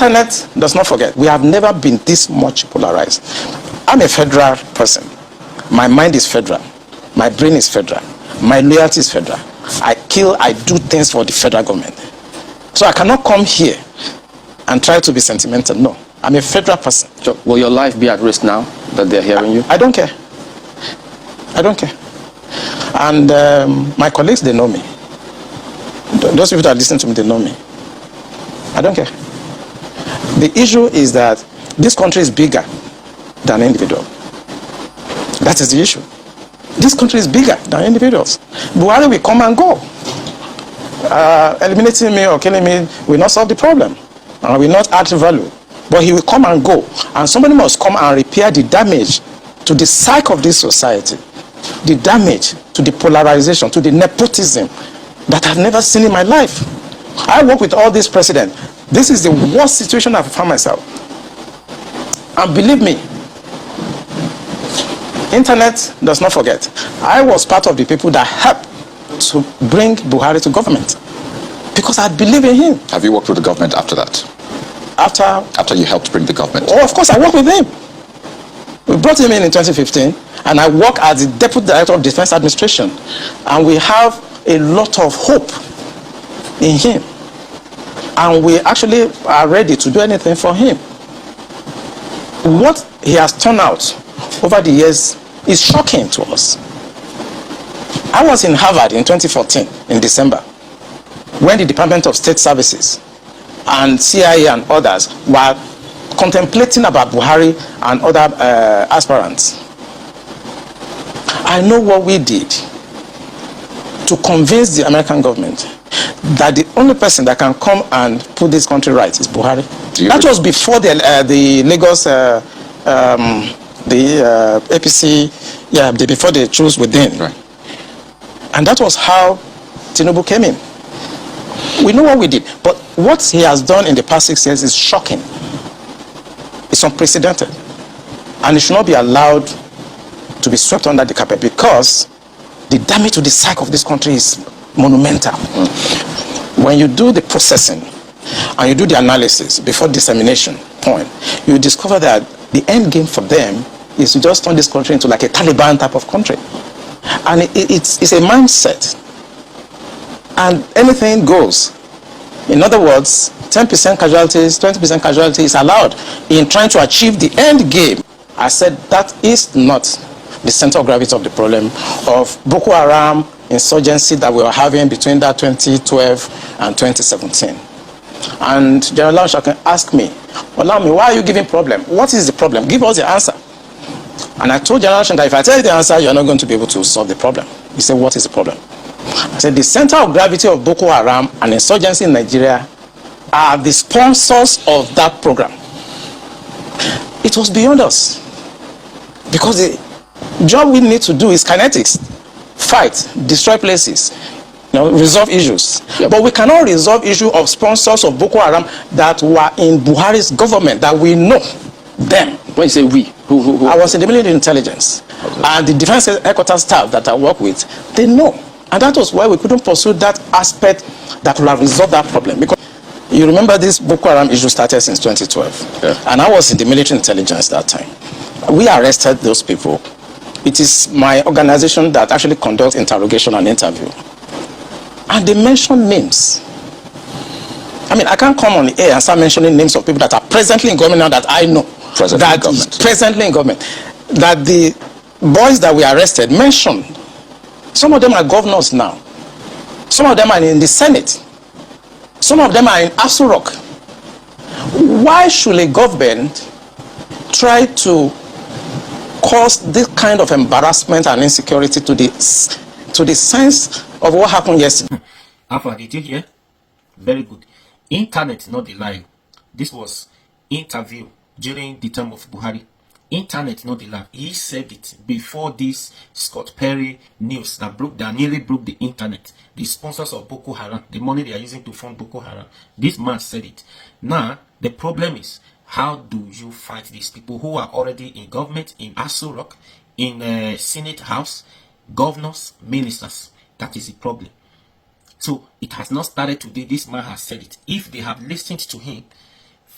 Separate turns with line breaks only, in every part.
Internet does not forget. We have never been this much polarized. I'm a federal person. My mind is federal. My brain is federal. My loyalty is federal. I do things for the federal government. So I cannot come here and try to be sentimental. No, I'm a federal person.
So will your life be at risk now that they're hearing you?
I don't care. I don't care. And my colleagues, they know me. Those people that listen to me, they know me. I don't care. The issue is that this country is bigger than individual. That is the issue. This country is bigger than individuals. Buhari will come and go. Eliminating me or killing me will not solve the problem and will not add value. But he will come and go. And somebody must come and repair the damage to the psyche of this society, the damage to the polarization, to the nepotism that I've never seen in my life. I work with all these presidents. This is the worst situation I've found myself. And believe me, internet does not forget. I was part of the people that helped to bring Buhari to government because I believe in him.
Have you worked with the government after that?
After
you helped bring the government?
Oh, of course, I worked with him. We brought him in 2015, and I work as the Deputy Director of Defense Administration. And we have a lot of hope in him. And we actually are ready to do anything for him. What he has turned out over the years is shocking to us. I was in Harvard in 2014, in December, when the Department of State Services and CIA and others were contemplating about Buhari and other aspirants. I know what we did to convince the American government that the only person that can come and put this country right is Buhari. That was before the Lagos, APC, before they chose within.
Right.
And that was how Tinubu came in. We know what we did, but what he has done in the past 6 years is shocking. It's unprecedented. And it should not be allowed to be swept under the carpet because the damage to the psyche of this country is monumental. When you do the processing and you do the analysis before dissemination point, you discover that the end game for them is to just turn this country into like a Taliban type of country. And it's a mindset. And anything goes. In other words, 10% casualties, 20% casualties allowed in trying to achieve the end game. I said that is not the center of gravity of the problem of Boko Haram insurgency that we were having between that 2012 and 2017. And General Lansha can ask me, Olami, why are you giving problem? What is the problem? Give us the answer. And I told General Lansha that if I tell you the answer, you're not going to be able to solve the problem. He said, what is the problem? I said, the center of gravity of Boko Haram and insurgency in Nigeria are the sponsors of that program. It was beyond us. Because the job we need to do is kinetics. Fight, destroy places, resolve issues. Yep. But we cannot resolve issue of sponsors of Boko Haram that were in Buhari's government, that we know them.
When you say we, who?
I was in the military intelligence. Okay. And the defense headquarters staff that I work with, they know. And that was why we couldn't pursue that aspect that would have resolved that problem. Because you remember this Boko Haram issue started since 2012. Yeah. And I was in the military intelligence that time. We arrested those people. It is my organization that actually conducts interrogation and interview. And they mention names. I mean, I can't come on the air and start mentioning names of people that are presently in government now that I know. Presently in government. That the boys that we arrested mentioned. Some of them are governors now. Some of them are in the Senate. Some of them are in Aso Rock. Why should a government try to cause this kind of embarrassment and insecurity to the sense of what happened yesterday?
Alpha, did you hear? Very good. Internet, not the lie. This was interview during the term of Buhari. Internet, not the lie. He said it before this Scott Perry news that nearly broke the internet. The sponsors of Boko Haram, the money they are using to fund Boko Haram. This man said it. Now, the problem is, how do you fight these people who are already in government, in Aso Rock, in Senate House, governors, ministers? That is the problem. So it has not started today. This man has said it. If they have listened to him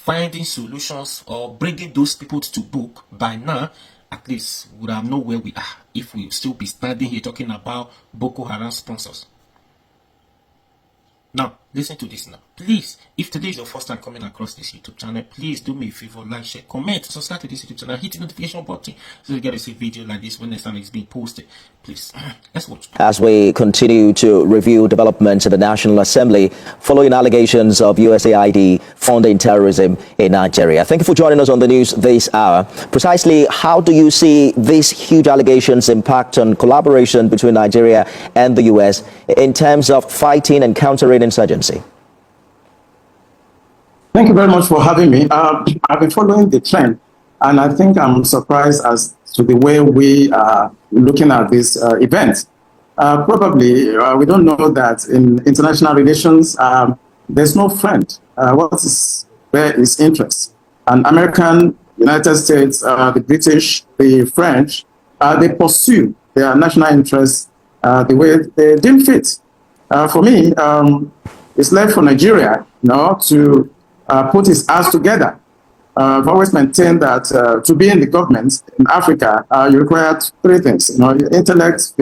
finding solutions or bringing those people to book, by now, at least we would have known where we are if we still be standing here talking about Boko Haram sponsors. Now, listen to this now. Please, if today is your first time coming across this YouTube channel, please do me a favor, like, share, comment, subscribe to this YouTube channel, hit the notification button so you get to see video like this when next time it's being posted. Please, let's watch.
As we continue to review developments in the National Assembly following allegations of USAID funding terrorism in Nigeria. Thank you for joining us on the news this hour. Precisely, how do you see these huge allegations impact on collaboration between Nigeria and the US in terms of fighting and countering insurgency?
Thank you very much for having me. I've been following the trend, and I think I'm surprised as to the way we are looking at this event. Probably, we don't know that in international relations, there's no friend. What is there is interest. And American, United States, the British, the French, they pursue their national interests the way they deem fit. For me, it's left for Nigeria, to put his ass together. I've always maintained that to be in the government in Africa, you require three things: intellect,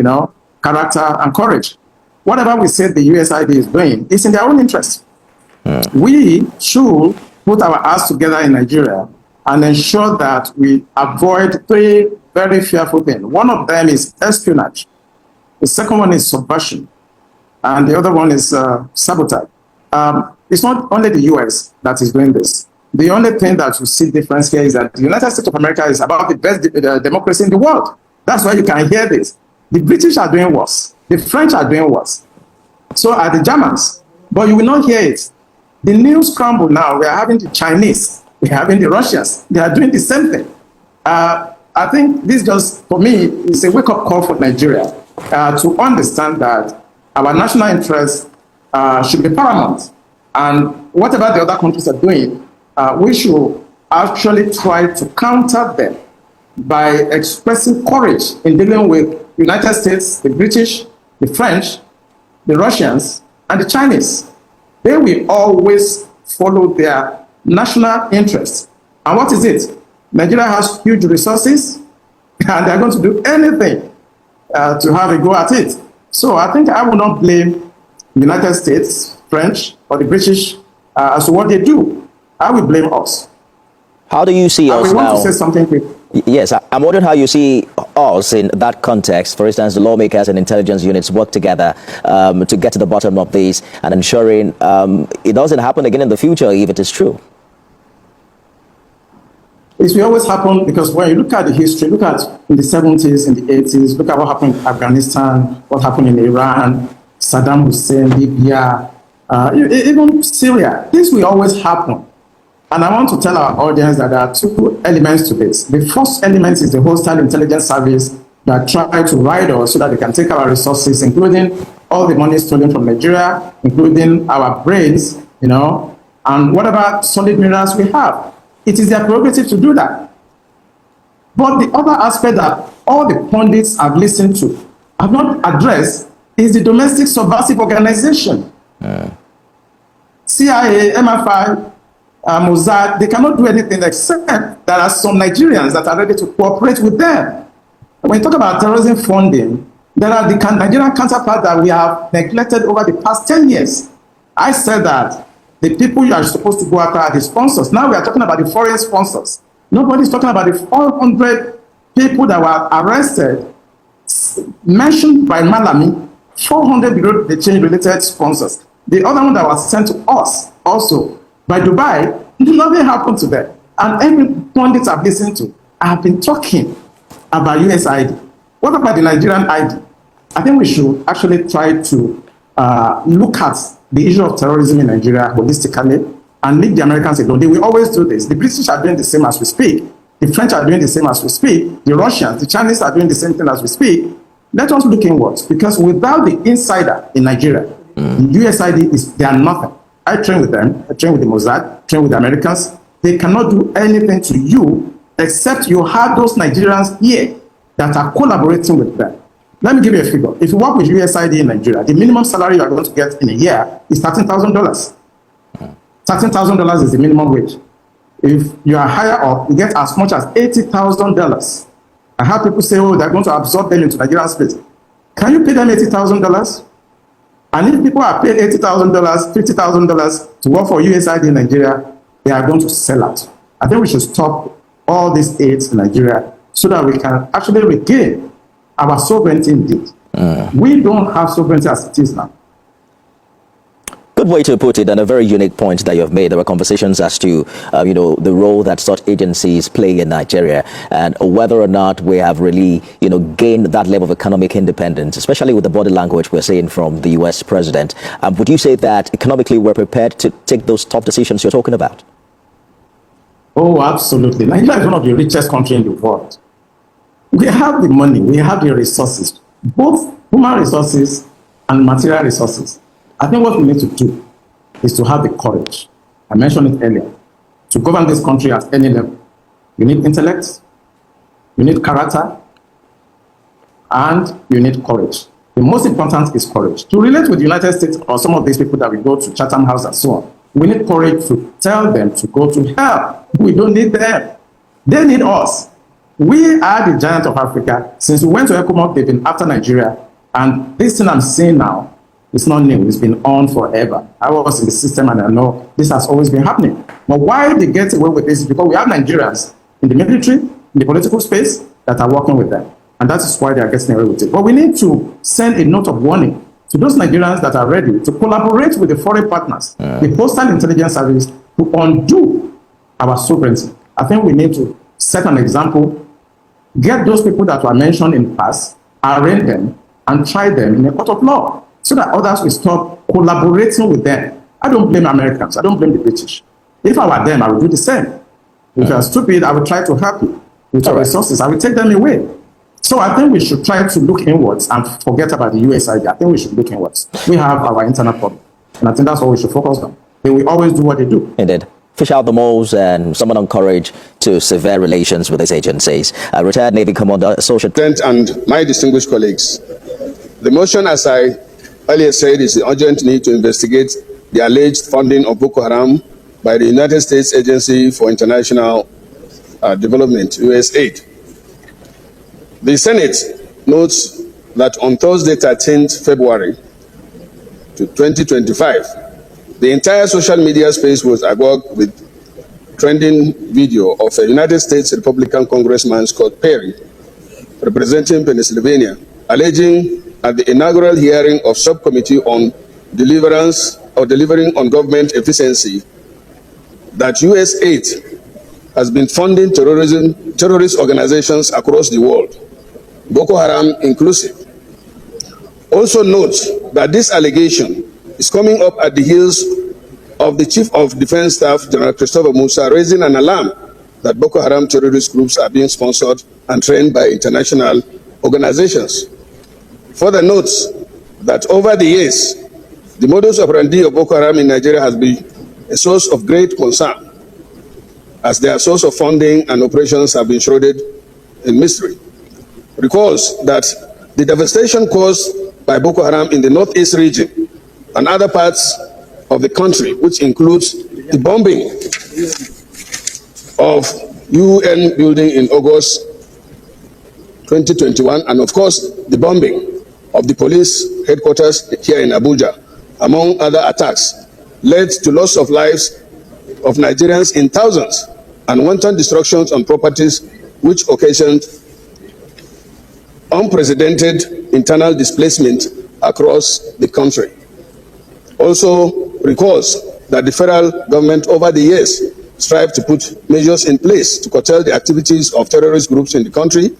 character, and courage. Whatever we say the USAID is doing, it's in their own interest. We should put our ass together in Nigeria and ensure that we avoid three very fearful things. One of them is espionage. The second one is subversion, and the other one is sabotage. It's not only the US that is doing this. The only thing that you see difference here is that the United States of America is about the best democracy in the world. That's why you can hear this. The British are doing worse. The French are doing worse. So are the Germans. But you will not hear it. The news scramble now, we are having the Chinese, we are having the Russians. They are doing the same thing. I think this just, for me, is a wake-up call for Nigeria to understand that our national interests should be paramount. And whatever the other countries are doing, we should actually try to counter them by expressing courage in dealing with the United States, the British, the French, the Russians, and the Chinese. They will always follow their national interests. And what is it? Nigeria has huge resources, and they're going to do anything to have a go at it. So I think I will not blame the United States, French, or the British as to what they do. I will blame us.
How do you see us now?
I want to say something quick.
Yes, I'm wondering how you see us in that context. For instance, the lawmakers and intelligence units work together to get to the bottom of this and ensuring it doesn't happen again in the future if it is true.
It will always happen because when you look at the history, look at in the 70s, in the 80s, look at what happened in Afghanistan, what happened in Iran, Saddam Hussein, Libya, even Syria. This will always happen. And I want to tell our audience that there are two elements to this. The first element is the hostile intelligence service that try to ride us so that they can take our resources, including all the money stolen from Nigeria, including our brains, and whatever solid minerals we have. It is their prerogative to do that. But the other aspect that all the pundits have listened to have not addressed is the domestic subversive organization. CIA, MI5, Mossad, they cannot do anything except there are some Nigerians that are ready to cooperate with them. When you talk about terrorism funding, there are the Nigerian counterparts that we have neglected over the past 10 years. I said that the people you are supposed to go after are the sponsors. Now we are talking about the foreign sponsors. Nobody's talking about the 400 people that were arrested, mentioned by Malami, 400 below the change related sponsors. The other one that was sent to us also by Dubai, nothing happened to them. And every pundit I've listened to, I've been talking about USAID. What about the Nigerian ID? I think we should actually try to look at the issue of terrorism in Nigeria holistically and leave the Americans alone. They will always do this. The British are doing the same as we speak. The French are doing the same as we speak. The Russians, the Chinese are doing the same thing as we speak. Let us look inwards, because without the insider in Nigeria, USAID they are nothing. I train with them. I train with the Mossad, train with the Americans. They cannot do anything to you except you have those Nigerians here that are collaborating with them. Let me give you a figure. If you work with USAID in Nigeria, the minimum salary you are going to get in a year is $13,000. $13,000 is the minimum wage.
If you are higher up, you get as much as $80,000. I have people say, oh, they're going to absorb them into Nigerian space. Can you pay them $80,000? And if people are paid $80,000, $50,000 to work for USAID in Nigeria, they are going to sell out. I think we should stop all these aids in Nigeria so that we can actually regain our sovereignty indeed. We don't have sovereignty as it is now.
Good way to put it, and a very unique point that you've made. There were conversations as to, the role that such agencies play in Nigeria and whether or not we have really, gained that level of economic independence, especially with the body language we're seeing from the U.S. president. Would you say that economically we're prepared to take those tough decisions you're talking about?
Oh, absolutely. Nigeria is one of the richest countries in the world. We have the money, we have the resources, both human resources and material resources. I think what we need to do is to have the courage, I mentioned it earlier, to govern this country at any level. You need intellect, you need character, and you need courage. The most important is courage. To relate with the United States or some of these people that we go to Chatham House and so on, we need courage to tell them to go to hell. We don't need them. They need us. We are the giant of Africa. Since we went to ECOMOG, they've been after Nigeria. And this thing I'm seeing now, it's not new. It's been on forever. I was in the system and I know this has always been happening. But why they get away with this is because we have Nigerians in the military, in the political space, that are working with them. And that is why they are getting away with it. But we need to send a note of warning to those Nigerians that are ready to collaborate with the foreign partners, the Postal Intelligence Service, to undo our sovereignty. I think we need to set an example, get those people that were mentioned in the past, arraign them, and try them in a court of law, so that others will stop collaborating with them. I don't blame Americans. I don't blame the British. If I were them, I would do the same. If you are stupid, I would try to help you. With your resources, I will take them away. So I think we should try to look inwards and forget about the USAID. I think we should look inwards. We have our internal problem. And I think that's what we should focus on. They will always do what they do.
Indeed. Fish out the moles and someone encouraged to sever relations with these agencies. Retired Navy Commander Associate
and my distinguished colleagues, the motion, as I earlier said, is the urgent need to investigate the alleged funding of Boko Haram by the United States Agency for International Development, USAID. The Senate notes that on Thursday, 13th February 2025, the entire social media space was agog with trending video of a United States Republican Congressman, Scott Perry, representing Pennsylvania, alleging at the inaugural hearing of Subcommittee on Delivering on Government Efficiency that USAID has been funding terrorist organizations across the world, Boko Haram inclusive. Also note that this allegation is coming up at the heels of the Chief of Defense Staff, General Christopher Musa, raising an alarm that Boko Haram terrorist groups are being sponsored and trained by international organizations. Further notes that over the years, the modus operandi of Boko Haram in Nigeria has been a source of great concern, as their source of funding and operations have been shrouded in mystery. Recalls that the devastation caused by Boko Haram in the northeast region and other parts of the country, which includes the bombing of UN building in August 2021, and of course, the bombing of the police headquarters here in Abuja, among other attacks, led to loss of lives of Nigerians in thousands and wanton destructions on properties, which occasioned unprecedented internal displacement across the country. Also recalls that the federal government over the years strived to put measures in place to curtail the activities of terrorist groups in the country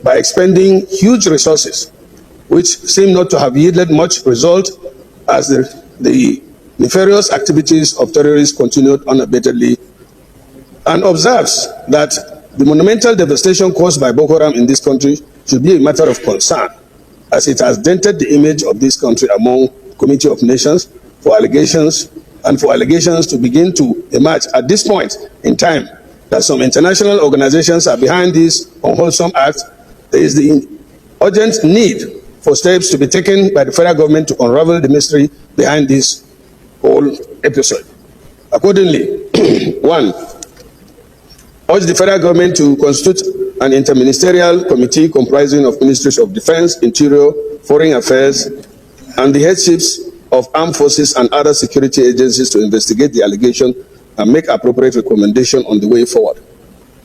by expending huge resources, which seem not to have yielded much result, as the nefarious activities of terrorists continued unabatedly, and observes that the monumental devastation caused by Boko Haram in this country should be a matter of concern, as it has dented the image of this country among the Committee of Nations for allegations to begin to emerge at this point in time that some international organizations are behind this unwholesome act. There is the urgent need for steps to be taken by the federal government to unravel the mystery behind this whole episode. Accordingly, one, urge the federal government to constitute an interministerial committee comprising of Ministries of Defense, Interior, Foreign Affairs, and the headships of armed forces and other security agencies to investigate the allegation and make appropriate recommendation on the way forward.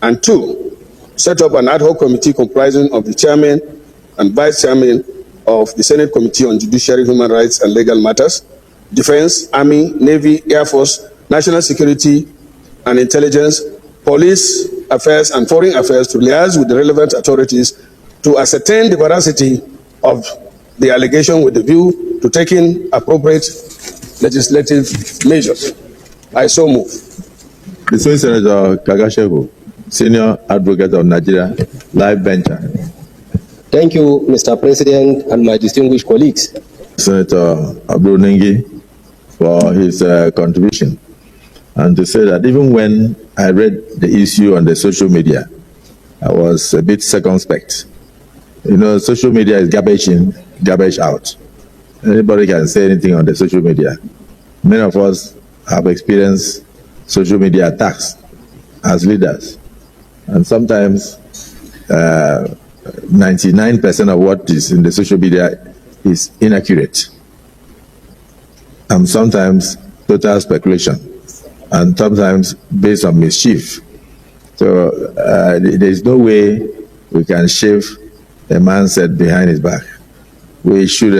And two, set up an ad hoc committee comprising of the chairman and vice chairman of the Senate Committee on Judiciary, Human Rights and Legal Matters, Defense, Army, Navy, Air Force, National Security and Intelligence, Police Affairs and Foreign Affairs to liaise with the relevant authorities to ascertain the veracity of the allegation with the view to taking appropriate legislative measures. I so move.
The Senator Kagashevu, Senior Advocate of Nigeria, Life Venture.
Thank you, Mr. President, and my distinguished colleagues.
Senator Abdul Nengi for his contribution, and to say that even when I read the issue on the social media, I was a bit circumspect. You know, social media is garbage in, garbage out. Anybody can say anything on the social media. Many of us have experienced social media attacks as leaders, and sometimes 99% of what is in the social media is inaccurate, and sometimes total speculation, and sometimes based on mischief. So there is no way we can shave a man's head behind his back. We should,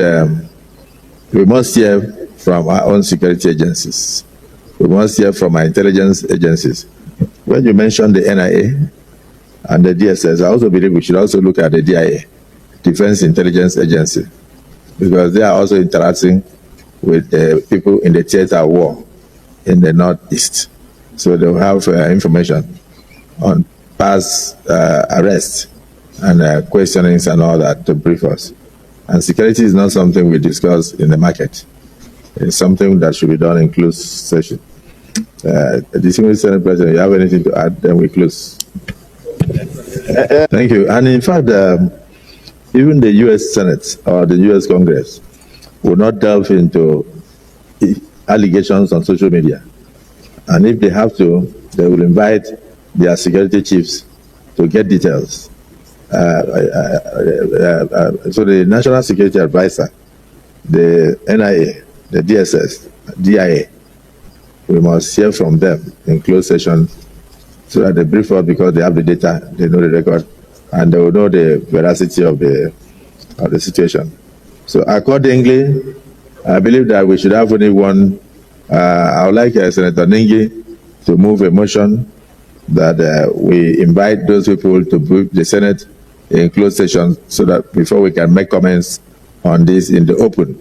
we must hear from our own security agencies. We must hear from our intelligence agencies. When you mentioned the NIA and the DSS, I also believe we should also look at the DIA, Defense Intelligence Agency, because they are also interacting with people in the theater of war in the Northeast. So they'll have information on past arrests and questionings and all that to brief us. And security is not something we discuss in the market. It's something that should be done in closed session. Distinguished Senate President, you have anything to add? Then we close. Thank you. And in fact, even the U.S. Senate or the U.S. Congress will not delve into allegations on social media. And if they have to, they will invite their security chiefs to get details. So the National Security Advisor, the NIA, the DSS, DIA, we must hear from them in closed session so that they brief us, because they have the data, they know the record, and they will know the veracity of the situation. So accordingly, I believe that we should have only one. I would like Senator Nengi to move a motion that we invite those people to brief the Senate in closed session so that before we can make comments on this in the open.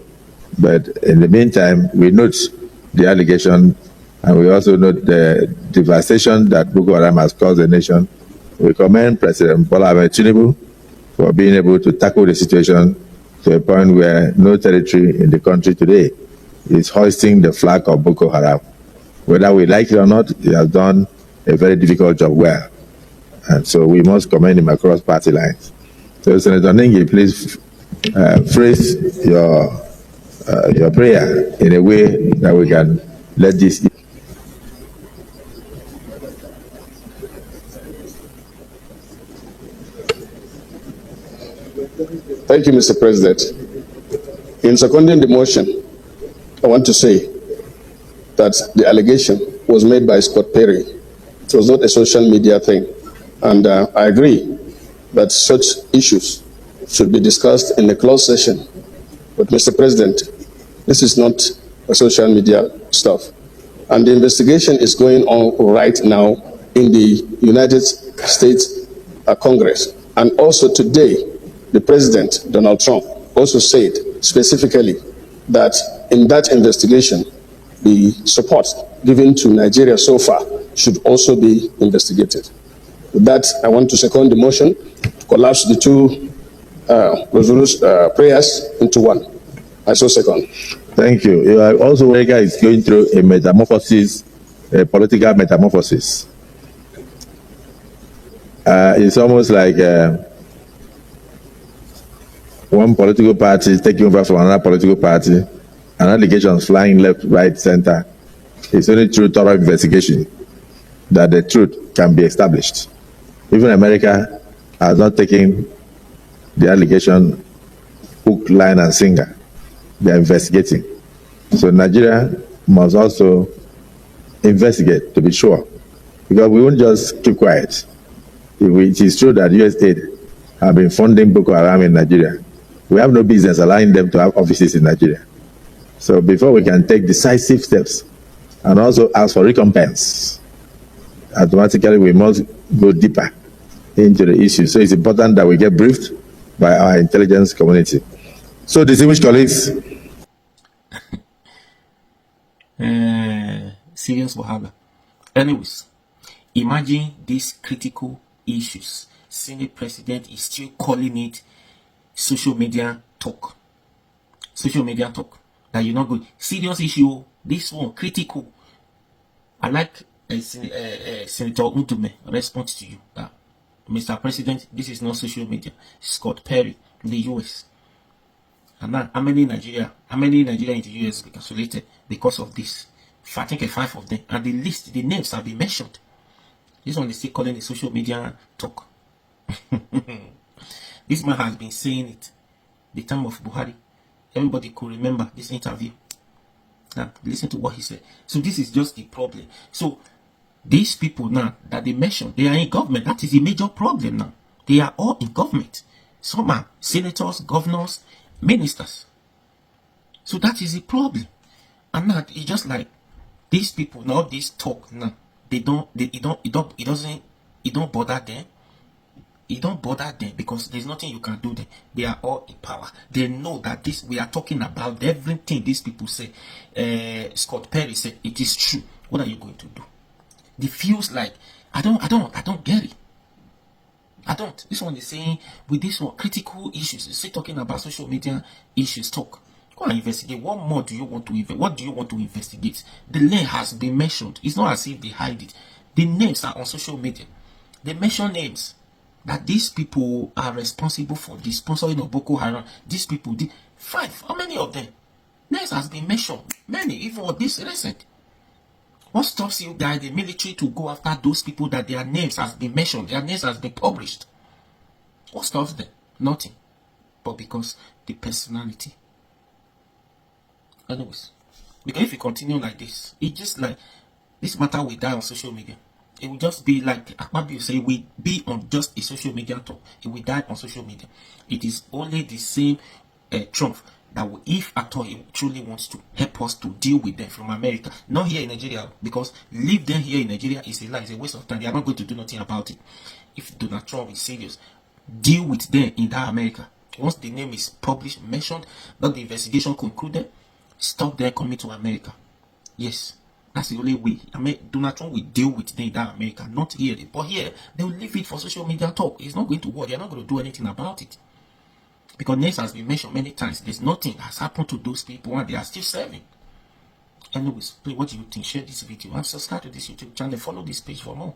But in the meantime, we note the allegation, and we also note the devastation that Boko Haram has caused the nation. We commend President Bola Ahmed Tinubu for being able to tackle the situation to a point where no territory in the country today is hoisting the flag of Boko Haram. Whether we like it or not, he has done a very difficult job well. And so we must commend him across party lines. So Senator Nengi, please phrase your prayer in a way that we can let this.
Thank you, Mr. President. In seconding the motion, I want to say that the allegation was made by Scott Perry. It was not a social media thing. And I agree that such issues should be discussed in a closed session. But Mr. President, this is not a social media stuff. And the investigation is going on right now in the United States Congress. And also today, the President, Donald Trump, also said specifically that in that investigation, the support given to Nigeria so far should also be investigated. With that, I want to second the motion to collapse the two prayers into one. I so second.
Thank you. Also, America is going through a metamorphosis, a political metamorphosis. It's almost like one political party is taking over from another political party, and allegations flying left, right, center. It's only through thorough investigation that the truth can be established. Even America has not taken the allegation hook, line, and sinker. They are investigating. So Nigeria must also investigate to be sure, because we won't just keep quiet. It is true that US aid have been funding Boko Haram in Nigeria. We have no business allowing them to have offices in Nigeria. So before we can take decisive steps and also ask for recompense, automatically we must go deeper into the issue. So it's important that we get briefed by our intelligence community. So distinguished colleagues.
Serious wahala. Anyways, imagine these critical issues. Senate president is still calling it social media talk. Social media talk. That you're not good. Serious issue. This one critical. I like Senator Undume response to you that Mr. President, this is not social media. Scott Perry in the US. And now, how many Nigeria in the US were isolated because of this? I think 5 of them. And the list, the names have been mentioned. This one is still calling the social media talk. This man has been saying it. The time of Buhari. Everybody could remember this interview. Now, listen to what he said. So this is just the problem. So these people now that they mentioned, they are in government. That is a major problem now. They are all in government. Some are senators, governors, ministers. So that is a problem. And now it's just like these people now, this talk now, it don't bother them. It don't bother them because there's nothing you can do there. They are all in power. They know that this we are talking about everything these people say. Scott Perry said it is true. What are you going to do? It feels like I don't get it. I don't. This one is saying with this one critical issues. It's still talking about social media issues. Talk. Go and investigate. What more do you want to What do you want to investigate? The name has been mentioned. It's not as if they hide it. The names are on social media. They mention names. That these people are responsible for the sponsoring of Boko Haram. These people did 5. How many of them? Names has been mentioned. Many, even of this recent. What stops you guys, the military, to go after those people that their names has been mentioned, their names has been published? What stops them? Nothing. But because the personality. Anyways, because if you continue like this, it's just like this matter will die on social media. It will just be like Akpabio say, we be on just a social media talk. It will die on social media. It is only the same Trump that will, if at all he truly wants to help us to deal with them from America, not here in Nigeria, because leave them here in Nigeria is a lie, it's a waste of time. They are not going to do nothing about it. If Donald Trump is serious, deal with them in that America. Once the name is published, mentioned, not the investigation concluded, stop them coming to America. Yes. That's the only way. I mean, Donald Trump will deal with them in that America, not here. But here, they will leave it for social media talk. It's not going to work. They're not going to do anything about it. Because names has been mentioned many times. There's nothing has happened to those people and they are still serving. Anyways, please, what do you think? Share this video and subscribe to this YouTube channel. Follow this page for more.